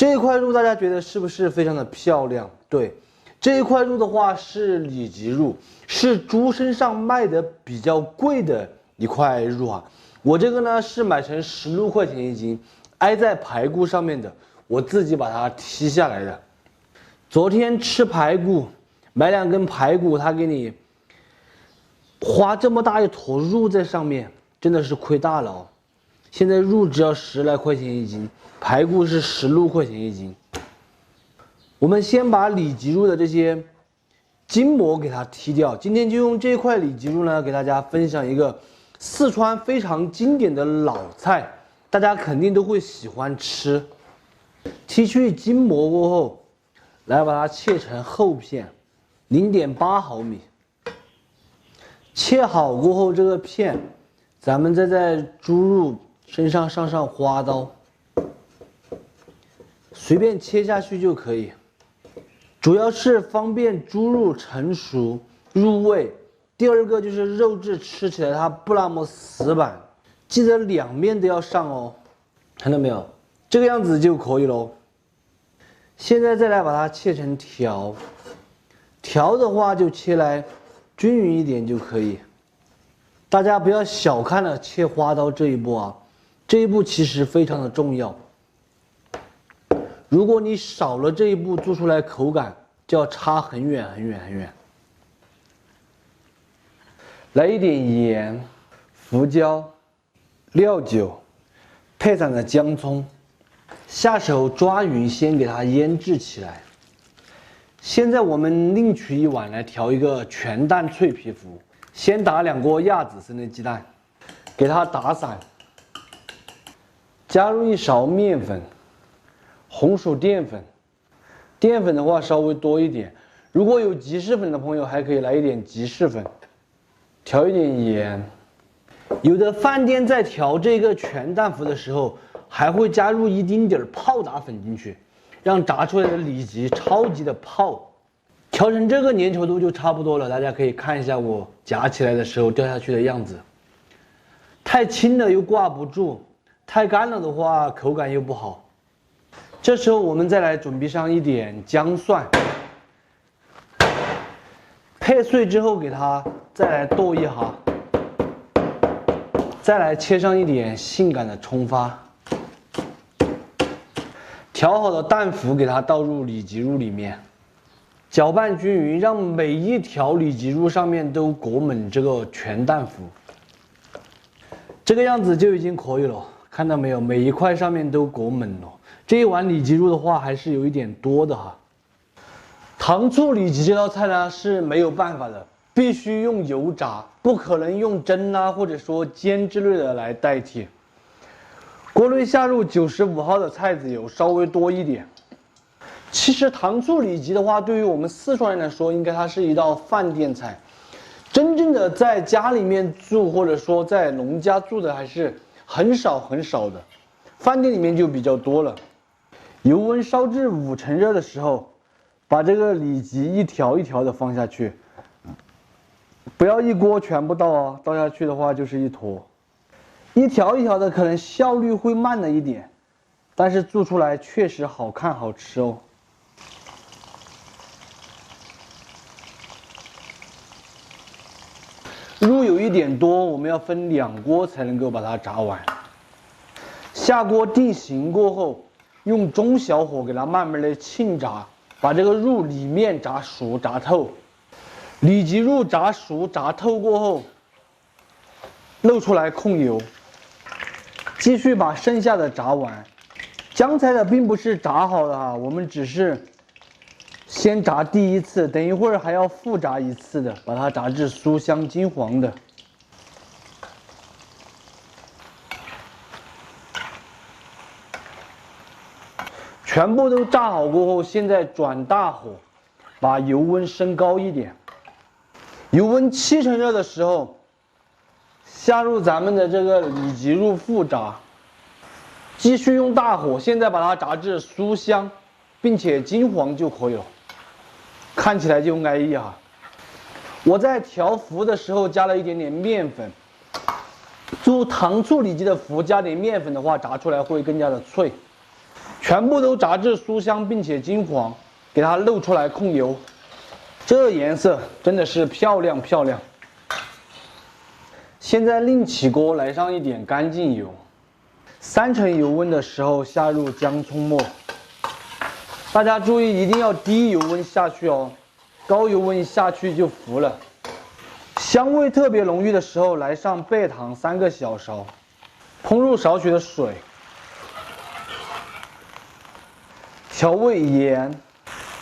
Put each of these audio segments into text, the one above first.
这一块肉大家觉得是不是非常的漂亮？对，这一块肉的话是里脊肉，是猪身上卖的比较贵的一块肉啊。我这个呢是买成16块钱一斤，挨在排骨上面的，我自己把它剔下来的。昨天吃排骨，买2根排骨，他给你花这么大一坨肉在上面，真的是亏大了哦。现在肉只要10来块钱一斤，排骨是16块钱一斤。我们先把里脊肉的这些筋膜给它剔掉。今天就用这块里脊肉呢，给大家分享一个四川非常经典的老菜，大家肯定都会喜欢吃。剔去筋膜过后，来把它切成厚片，0.8毫米。切好过后，这个片，咱们再在猪肉身上上花刀，随便切下去就可以。主要是方便猪肉成熟入味，第二个就是肉质吃起来它不那么死板，记得2面都要上哦，看到没有？这个样子就可以喽。现在再来把它切成条，条的话就切来均匀一点就可以。大家不要小看了切花刀这一步啊，这一步其实非常的重要。如果你少了这一步，做出来口感就要差很远很远很远。来一点盐、胡椒、料酒，配上了姜葱，下手抓匀，先给它腌制起来。现在我们另取一碗来调一个全蛋脆皮麸，先打2锅亚紫色的鸡蛋，给它打散，加入1勺面粉。红薯淀粉，淀粉的话稍微多一点，如果有吉士粉的朋友还可以来一点吉士粉，调一点盐。有的饭店在调这个全蛋麸的时候，还会加入一丁点泡打粉进去，让炸出来的里脊超级的泡。调成这个粘稠度就差不多了，大家可以看一下我夹起来的时候掉下去的样子。太轻了又挂不住，太干了的话口感又不好。这时候我们再来准备上一点姜蒜，配碎之后给它再来剁一下，再来切上一点性感的葱花。调好的蛋麸给它倒入里脊肉里面，搅拌均匀，让每一条里脊肉上面都裹满这个全蛋麸。这个样子就已经可以了，看到没有？每一块上面都裹满了。这一碗里脊肉的话还是有一点多的哈。糖醋里脊这道菜呢是没有办法的，必须用油炸，不可能用蒸啊或者说煎之类的来代替。锅内下入95号的菜籽油，稍微多一点。其实糖醋里脊的话，对于我们四川人来说，应该它是一道饭店菜。真正的在家里面住或者说在农家住的还是很少很少的，饭店里面就比较多了。油温烧至5成热的时候，把这个里脊一条一条的放下去，不要一锅全部倒啊，倒下去的话就是一坨。一条一条的可能效率会慢了一点，但是做出来确实好看好吃哦。肉有一点多，我们要分2锅才能够把它炸完。下锅定型过后，用中小火给它慢慢的沁炸，把这个肉里面炸熟炸透。里脊肉炸熟炸透过后，露出来控油，继续把剩下的炸完。姜菜的并不是炸好的啊，我们只是先炸第1次，等一会儿还要复炸1次的，把它炸至酥香金黄的。全部都炸好过后，现在转大火，把油温升高一点。油温7成热的时候，下入咱们的这个里脊肉复炸，继续用大火，现在把它炸至酥香，并且金黄就可以了。看起来就安逸哈。我在调麸的时候加了一点点面粉，做糖醋里脊的麸加点面粉的话，炸出来会更加的脆。全部都炸至酥香并且金黄，给它露出来控油。这颜色真的是漂亮漂亮。现在另起锅来上一点干净油，3成油温的时候下入姜葱末。大家注意，一定要低油温下去哦，高油温一下去就糊了。香味特别浓郁的时候，来上白糖3个小勺，烹入少许的水，调味盐，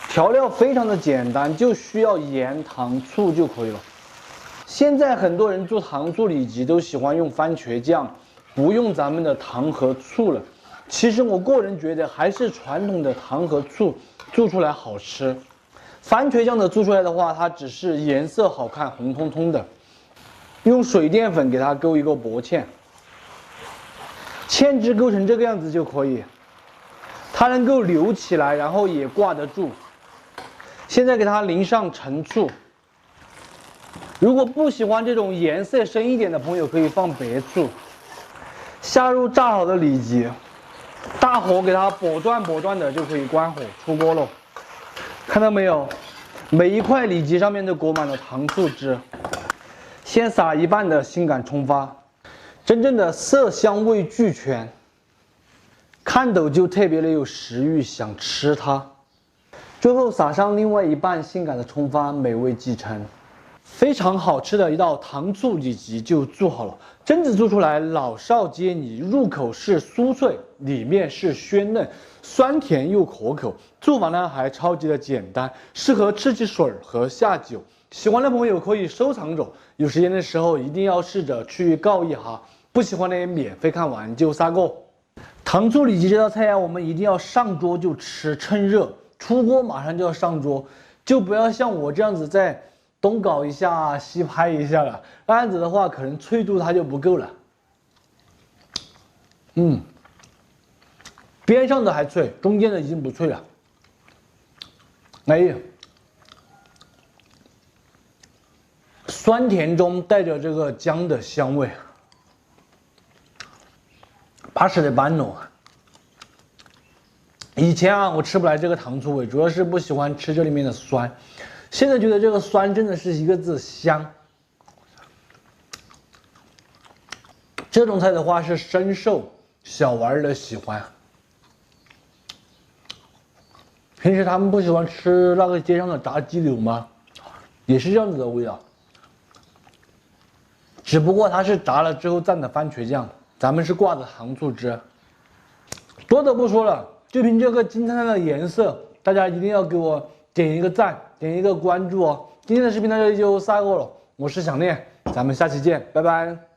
调料非常的简单，就需要盐、糖、醋就可以了。现在很多人做糖醋里脊都喜欢用番茄酱，不用咱们的糖和醋了。其实我个人觉得还是传统的糖和醋做出来好吃。番茄酱的做出来的话，它只是颜色好看，红彤彤的。用水淀粉给它勾一个薄芡，芡汁勾成这个样子就可以。它能够流起来，然后也挂得住。现在给它淋上陈醋。如果不喜欢这种颜色深一点的朋友，可以放白醋。下入炸好的里脊。大火给它拨段的就可以关火出锅喽。看到没有？每一块里脊上面都裹满了糖醋汁。先撒一半的性感冲发，真正的色香味俱全，看抖就特别的有食欲，想吃它。最后撒上另外一半性感的冲发，美味继承。非常好吃的一道糖醋里脊就做好了，真子做出来老少皆宜，入口是酥脆，里面是鲜嫩，酸甜又可口。做法呢还超级的简单，适合吃起水和下酒。喜欢的朋友可以收藏着，有时间的时候一定要试着去告一下。不喜欢的也免费看完就撒个。糖醋里脊这道菜呀，我们一定要上桌就吃，趁热，出锅马上就要上桌，就不要像我这样子在东搞一下西拍一下了，那样子的话可能脆度它就不够了。边上的还脆，中间的已经不脆了。哎呀，酸甜中带着这个姜的香味，巴适的板哦。以前啊，我吃不来这个糖醋味，主要是不喜欢吃这里面的酸。现在觉得这个酸真的是一个字香。这种菜的话是深受小娃儿的喜欢。平时他们不喜欢吃那个街上的炸鸡柳吗？也是这样子的味道，只不过它是炸了之后蘸的番茄酱，咱们是挂的糖醋汁。多的不说了，就凭这个金灿灿的颜色，大家一定要给我点一个赞，点一个关注哦。今天的视频到这里就撒够了，我是想念，咱们下期见，拜拜。